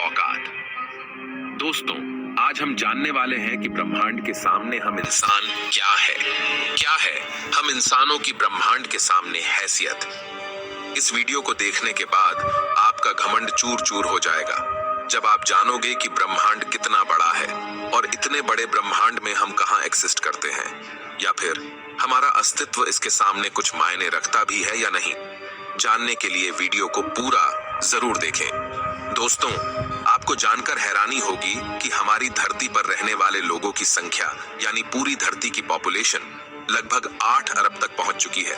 औकात। दोस्तों, आज हम जानने वाले हैं कि ब्रह्मांड के सामने हम इंसान क्या है हम इंसानों की ब्रह्मांड के सामने हैसियत। इस वीडियो को देखने के बाद आपका घमंड चूर चूर हो जाएगा जब आप जानोगे कि ब्रह्मांड कितना बड़ा है और इतने बड़े ब्रह्मांड में हम कहां एग्जिस्ट करते हैं, या फिर हमारा अस्तित्व इसके सामने कुछ मायने रखता भी है या नहीं। जानने के लिए वीडियो को पूरा जरूर देखें। दोस्तों, आपको जानकर हैरानी होगी कि हमारी धरती पर रहने वाले लोगों की संख्या यानी पूरी धरती की पॉपुलेशन लगभग 8 अरब तक पहुंच चुकी है।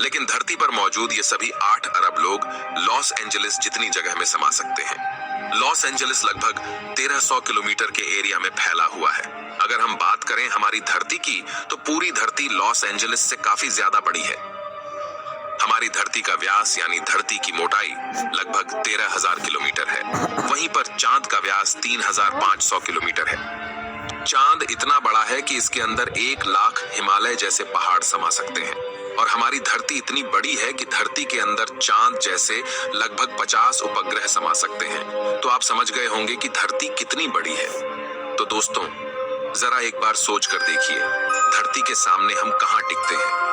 लेकिन धरती पर मौजूद ये सभी 8 अरब लोग लॉस एंजलिस जितनी जगह में समा सकते हैं। लॉस एंजलिस लगभग 1300 किलोमीटर के एरिया में फैला हुआ है। अगर हम बात करें हमारी धरती की, तो पूरी धरती लॉस एंजलिस से काफी ज्यादा बड़ी है। हमारी धरती का व्यास यानी धरती की मोटाई लगभग 13,000 किलोमीटर है। वहीं पर चांद का व्यास 3,500 किलोमीटर है। चांद इतना बड़ा है कि इसके अंदर 1 लाख हिमालय जैसे पहाड़ समा सकते हैं। और हमारी धरती इतनी बड़ी है कि धरती के अंदर चांद जैसे लगभग 50 उपग्रह समा सकते हैं। तो आप समझ गए होंगे कि धरती कितनी बड़ी है। तो दोस्तों, जरा एक बार सोच कर देखिए, धरती के सामने हम कहां टिकते हैं।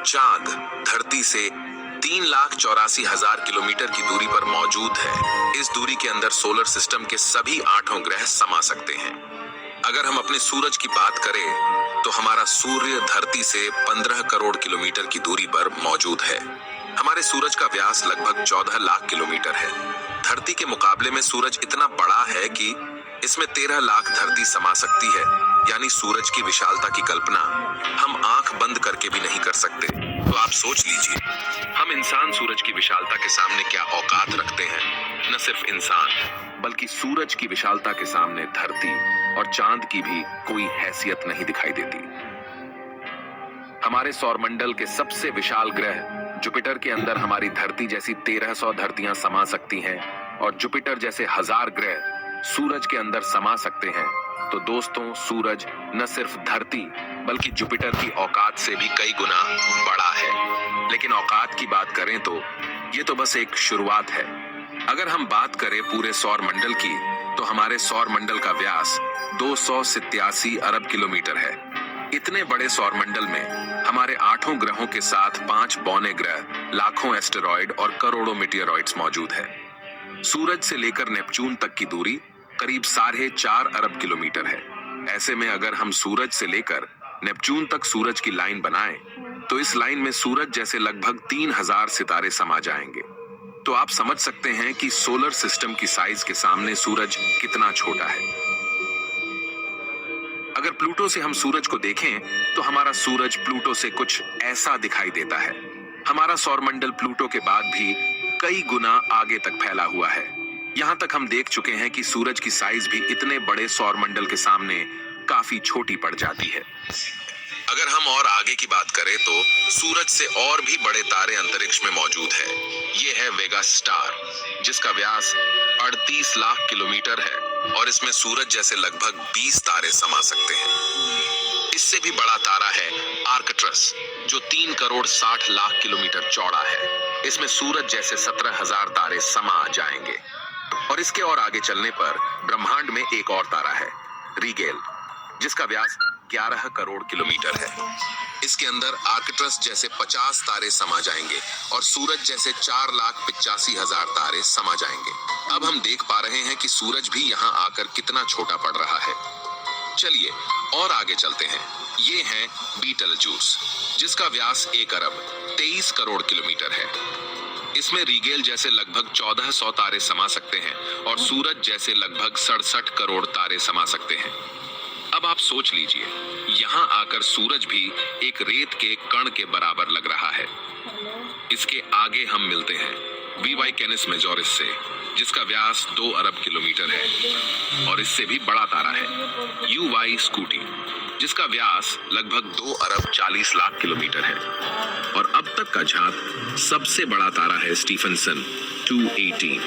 चांद धरती से 3,84,000 किलोमीटर की दूरी पर मौजूद है। इस दूरी के अंदर सोलर सिस्टम के सभी 8 ग्रह समा सकते हैं। अगर हम अपने सूरज की बात करें तो हमारा सूर्य धरती से 15 करोड़ किलोमीटर की दूरी पर मौजूद है। हमारे सूरज का व्यास लगभग 14 लाख किलोमीटर है। धरती के मुकाबले में सूरज इतना बड़ा है कि इसमें 13 लाख धरती समा सकती है। यानी सूरज की विशालता की कल्पना हम आंख बंद करके भी नहीं कर सकते। तो आप सोच लीजिए, हम इंसान सूरज की विशालता के सामने क्या औकात रखते हैं। न सिर्फ इंसान बल्कि सूरज की विशालता के सामने धरती और चांद की भी कोई हैसियत नहीं दिखाई देती। हमारे सौरमंडल के सबसे विशाल ग्रह जुपिटर के अंदर हमारी धरती जैसी 1300 धरतियां समा सकती हैं और जुपिटर जैसे 1000 ग्रह सूरज के अंदर समा सकते हैं। तो दोस्तों, सूरज न सिर्फ धरती बल्कि जुपिटर की औकात से भी कई गुना बड़ा है। लेकिन औकात की बात करें तो ये तो बस एक शुरुआत है। अगर हम बात करें पूरे सौरमंडल की, तो हमारे सौरमंडल का व्यास 287 अरब किलोमीटर है। इतने बड़े सौरमंडल में हमारे 8 ग्रहों के साथ 5 बौने ग्रह, लाखों एस्टेरॉयड और करोड़ों मीटियोरॉइड्स मौजूद है। सूरज से लेकर नेपच्यून तक की दूरी करीब 4.5 अरब किलोमीटर है। ऐसे में अगर हम सूरज से लेकर नेपच्यून तक सूरज की लाइन बनाएं, तो इस लाइन में सूरज जैसे लगभग 3000 सितारे समा जाएंगे। तो आप समझ सकते हैं कि सोलर सिस्टम की साइज के सामने सूरज कितना छोटा है। अगर प्लूटो से हम सूरज को देखें, तो हमारा सूरज प्लूटो से कुछ ऐसा दिखाई देता है। हमारा सौरमंडल प्लूटो के बाद भी कई गुना आगे तक फैला हुआ है। यहाँ तक हम देख चुके हैं कि सूरज की साइज भी इतने बड़े सौरमंडल के सामने काफी छोटी पड़ जाती है। अगर हम और आगे की बात करें तो सूरज से और भी बड़े तारे अंतरिक्ष में मौजूद है। ये है वेगा स्टार, जिसका व्यास 38 लाख किलोमीटर है और इसमें सूरज जैसे लगभग 20 तारे समा सकते हैं। इससे भी बड़ा तारा है आर्कट्रस, जो 3 करोड़ 60 लाख किलोमीटर चौड़ा है। इसमें सूरज जैसे 17,000 तारे समा जाएंगे। और इसके और आगे चलने पर ब्रह्मांड में एक और तारा है, रीगेल, जिसका व्यास 11 करोड़ किलोमीटर है। इसके अंदर आर्कट्रस जैसे 50 तारे समा जाएंगे और सूरज जैसे 4,85,000 तारे समा जाएंगे। अब हम देख पा रहे हैं कि सूरज भी यहाँ आकर कितना छोटा पड़ रहा है। चलिए और आगे चलते हैं। ये है बीटलजूस, जिसका व्यास 1 अरब 23 करोड़ किलोमीटर है। इसमें रीगेल जैसे लगभग 1400 तारे समा सकते हैं और सूरज जैसे लगभग 67 करोड़ तारे समा सकते हैं। अब आप सोच लीजिए, यहाँ आकर सूरज भी एक रेत के कण के बराबर लग रहा है। इसके आगे हम मिलते हैं वीवाई कैनिस मेजोरिस से, जिसका व्यास 2 अरब किलोमीटर है और इससे भी बड़ा तारा है यूवाई स्कूटी, जिसका व्यास लगभग 2 अरब 40 लाख किलोमीटर है। और अब तक का झांक सबसे बड़ा तारा है स्टीफनसन 218,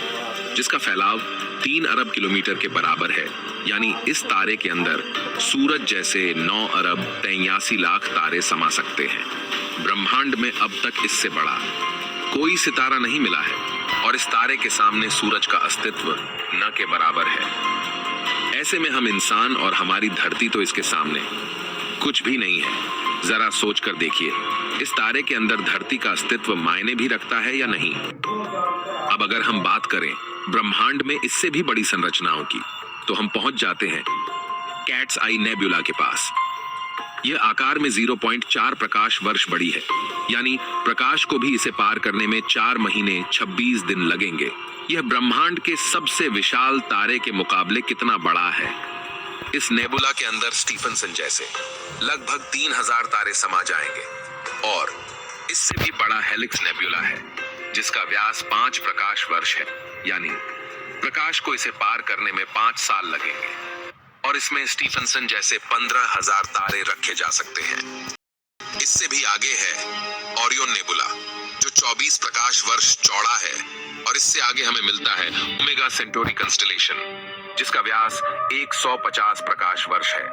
जिसका फैलाव 3 अरब किलोमीटर के बराबर है। यानी इस तारे के अंदर सूरज जैसे 9 अरब 83 लाख तारे समा सकते हैं। ब्रह्मांड में अब तक इससे बड़ा कोई सितारा नहीं मिला है। और इस तारे के सामने सूरज का अस्तित्व न के बराबर है। ऐसे में हम इंसान और हमारी धरती तो इसके सामने कुछ भी नहीं है। जरा सोच कर देखिए, इस तारे के अंदर धरती का अस्तित्व मायने भी रखता है या नहीं। अब अगर हम बात करें ब्रह्मांड में इससे भी बड़ी संरचनाओं की, तो हम पहुंच जाते हैं कैट्स आई नेबुला के पास। यह आकार में 0.4 प्रकाश वर्ष बड़ी है, यानी प्रकाश को भी इसे पार करने में 4 महीने 26 दिन लगेंगे। यह ब्रह्मांड के सबसे विशाल तारे के मुकाबले कितना बड़ा है। इस नेबुला के अंदर स्टीफनसन जैसे लगभग 3000 तारे समा जाएंगे, और इससे भी बड़ा हेलिक्स नेबुला है जिसका व्यास 5 प्रकाश वर्ष है, यानी प्रकाश को इसे पार करने में 5 साल लगेंगे। और इसमें स्टीफनसन जैसे 15000 तारे रखे जा सकते हैं। इससे भी आगे है ओरियन नेबुला जो 24 प्रकाश वर्ष चौड़ा है, और इससे आगे हमें मिलता है ओमेगा सेंटोरी कंस्टेलेशन जिसका व्यास 150 प्रकाश वर्ष है।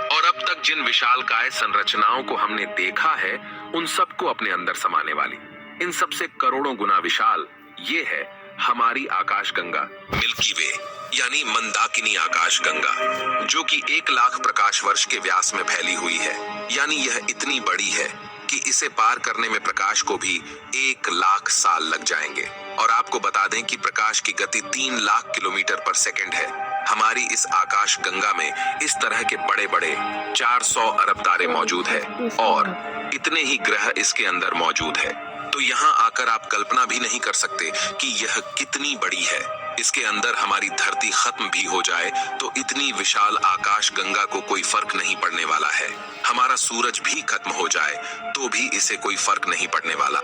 और अब तक जिन विशालकाय संरचनाओं को हमने देखा है उन सबको अपने अंदर समाने वाली, इन सबसे करोड़ों गुना विशाल ये है हमारी आकाशगंगा मिल्की वे, यानी मंदाकिनी आकाशगंगा, जो कि 1 लाख प्रकाश वर्ष के व्यास में फैली हुई है। यानी यह इतनी बड़ी है कि इसे पार करने में प्रकाश को भी 1 लाख साल लग जाएंगे। और आपको बता दें कि प्रकाश की गति 3 लाख किलोमीटर पर सेकंड है। हमारी इस आकाश गंगा में इस तरह के बड़े बड़े 400 अरब तारे मौजूद है, और इतने ही ग्रह इसके अंदर मौजूद है। तो यहाँ आकर आप कल्पना भी नहीं कर सकते कि यह कितनी बड़ी है। इसके अंदर हमारी धरती खत्म भी हो जाए तो इतनी विशाल आकाश गंगा को कोई फर्क नहीं पड़ने वाला है। हमारा सूरज भी खत्म हो जाए तो भी इसे कोई फर्क नहीं पड़ने वाला।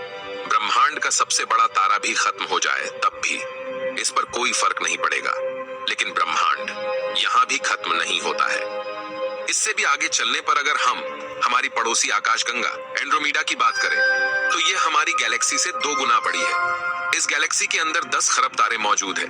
ब्रह्मांड का सबसे बड़ा तारा भी खत्म हो जाए तब भी इस पर कोई फर्क नहीं पड़ेगा। लेकिन ब्रह्मांड यहाँ भी खत्म नहीं होता है। इससे भी आगे चलने पर अगर हम हमारी पड़ोसी आकाशगंगा एंड्रोमेडा की बात करें तो यह हमारी गैलेक्सी से 2 गुना बड़ी है। इस गैलेक्सी के अंदर 10 खरब तारे मौजूद हैं।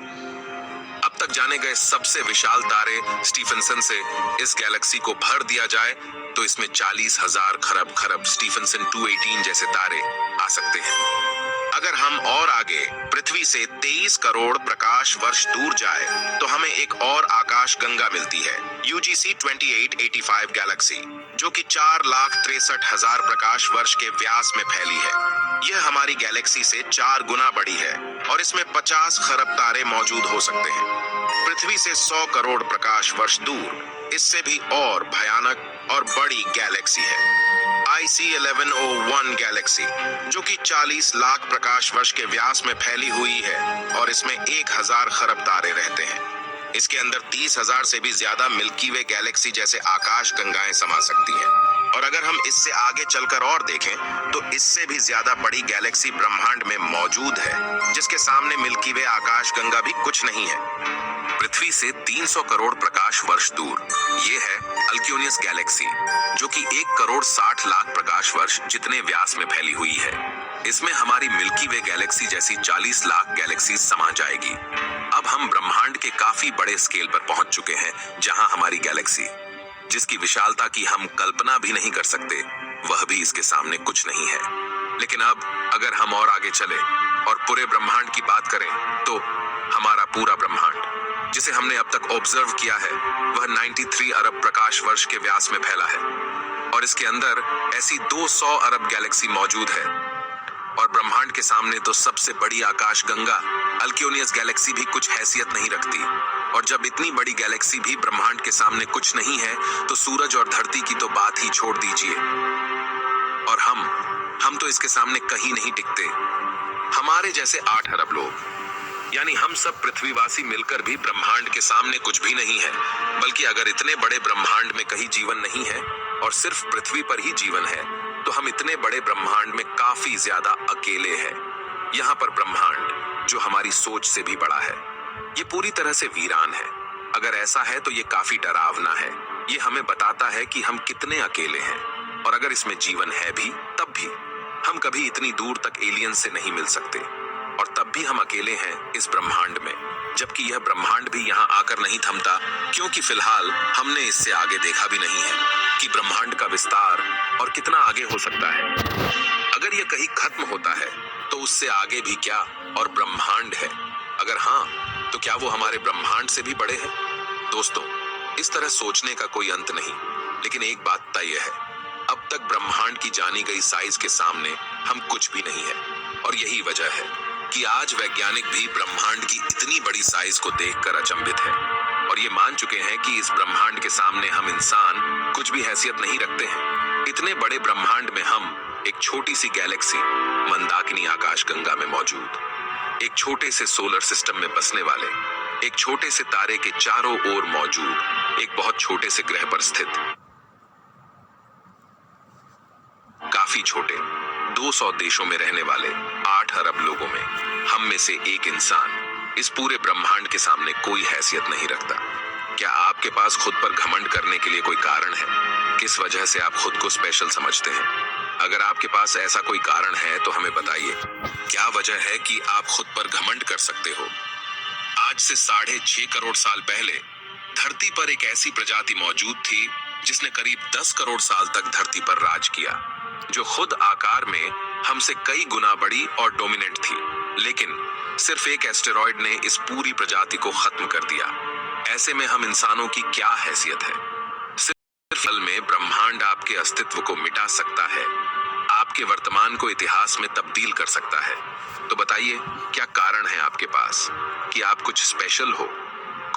अब तक जाने गए सबसे विशाल तारे स्टीफनसन से इस गैलेक्सी को भर दिया जाए तो इसमें 40,000 खरब स्टीफनसन 218 जैसे तारे आ सकते हैं। अगर हम और आगे पृथ्वी से 23 करोड़ प्रकाश वर्ष दूर जाए तो हमें एक और आकाश गंगा मिलती है, UGC 2885 गैलेक्सी, जो कि 4,63,000 प्रकाश वर्ष के व्यास में फैली है। यह हमारी गैलेक्सी से 4 गुना बड़ी है और इसमें 50 खरब तारे मौजूद हो सकते हैं। पृथ्वी से 100 करोड़ प्रकाश वर्ष दूर इससे भी और भयानक और बड़ी गैलेक्सी है, IC 1101 गैलेक्सी, जो कि 40 लाख प्रकाश वर्ष के व्यास में फैली हुई है और इसमें 1000 खरब तारे रहते हैं। इसके अंदर 30,000 से भी ज्यादा मिल्की वे गैलेक्सी जैसे आकाश गंगाएं समा सकती हैं। और अगर हम इससे आगे चलकर और देखें तो इससे भी ज्यादा बड़ी गैलेक्सी ब्रह्मांड में मौजूद है जिसके सामने मिल्की वे आकाश गंगा भी कुछ नहीं है। पृथ्वी से 300 करोड़ प्रकाश वर्ष दूर ये है अल्क्यूनियस गैलेक्सी, जो कि 1 करोड़ 60 लाख प्रकाश वर्ष जितने व्यास में फैली हुई है। इसमें हमारी मिल्की वे गैलेक्सी जैसी 40 लाख गैलेक्सी समा जाएगी। अब हम ब्रह्मांड के काफी बड़े स्केल पर पहुंच चुके हैं, जहां हमारी गैलेक्सी, जिसकी विशालता की हम कल्पना भी नहीं कर सकते, वह भी इसके सामने कुछ नहीं है। लेकिन अब अगर हम और आगे चले और पूरे ब्रह्मांड की बात करें तो हमारा पूरा ब्रह्मांड जिसे हमने अब तक ऑब्जर्व किया है वह 93 अरब प्रकाश वर्ष के व्यास में फैला है, और इसके अंदर ऐसी 200 अरब गैलेक्सी मौजूद है। और ब्रह्मांड के सामने तो सबसे बड़ी आकाश गंगा अल्क्यूनियस गैलेक्सी भी कुछ हैसियत नहीं रखती। और जब इतनी बड़ी गैलेक्सी भी ब्रह्मांड के सामने कुछ नहीं है तो सूरज और धरती की तो बात ही छोड़ दीजिए। और हम तो इसके सामने कहीं नहीं टिकते। हमारे जैसे 8 अरब लोग, यानी हम सब पृथ्वीवासी मिलकर भी ब्रह्मांड के सामने कुछ भी नहीं है। बल्कि अगर इतने बड़े ब्रह्मांड में कहीं जीवन नहीं है और सिर्फ पृथ्वी पर ही जीवन है तो हम इतने बड़े ब्रह्मांड में काफी ज्यादा अकेले हैं। यहाँ पर ब्रह्मांड जो हमारी सोच से भी बड़ा है, ये पूरी तरह से वीरान है। अगर ऐसा है तो ये काफी डरावना है। ये हमें बताता है कि हम कितने अकेले हैं, और अगर इसमें जीवन है भी तब भी हम कभी इतनी दूर तक एलियन से नहीं मिल सकते, और तब भी हम अकेले हैं इस ब्रह्मांड में। जबकि यह ब्रह्मांड भी यहाँ आकर नहीं थमता, क्योंकि फिलहाल हमने इससे आगे देखा भी नहीं है कि ब्रह्मांड का विस्तार और कितना आगे हो सकता है। अगर यह कहीं खत्म होता है तो उससे आगे भी क्या और ब्रह्मांड है? अगर हाँ, तो क्या वो हमारे ब्रह्मांड से भी बड़े हैं? दोस्तों, इस तरह सोचने का कोई अंत नहीं, लेकिन एक बात तय है, अब तक ब्रह्मांड की जानी गई साइज के सामने हम कुछ भी नहीं है। और यही वजह है कि आज वैज्ञानिक भी ब्रह्मांड की इतनी बड़ी साइज को देखकर अचंभित है और ये मान चुके हैं कि इस ब्रह्मांड के सामने हम इंसान कुछ भी हैसियत नहीं रखते हैं। इतने बड़े ब्रह्मांड में हम एक छोटी सी गैलेक्सी मंदाकिनी आकाशगंगा में मौजूद, एक छोटे से सोलर सिस्टम में बसने वाले, एक छोटे से तारे के चारों ओर मौजूद एक बहुत छोटे से ग्रह पर स्थित, काफी छोटे 200 देशों में रहने वाले 8 अरब लोगों में हम में से एक इंसान इस पूरे ब्रह्मांड के सामने कोई हैसियत नहीं रखता। क्या आपके पास खुद पर घमंड करने के लिए कोई कारण है? किस वजह से आप खुद को स्पेशल समझते हैं? अगर आपके पास ऐसा कोई कारण है तो हमें बताइए। क्या वजह है कि आप खुद पर घमंड कर सकते हो? आज से 6.5 करोड़ साल पहले धरती पर एक ऐसी प्रजाति मौजूद थी जिसने करीब 10 करोड़ साल तक धरती पर राज किया, जो खुद आकार में हमसे कई गुना बड़ी और डोमिनेंट थी। लेकिन सिर्फ एक एस्टेरॉयड ने इस पूरी प्रजाति को खत्म कर दिया। ऐसे में हम इंसानों की क्या हैसियत है? सिर्फ फल में ब्रह्मांड आपके अस्तित्व को मिटा सकता है, आपके वर्तमान को इतिहास में तब्दील कर सकता है। तो बताइए, क्या कारण है आपके पास कि आप कुछ स्पेशल हो?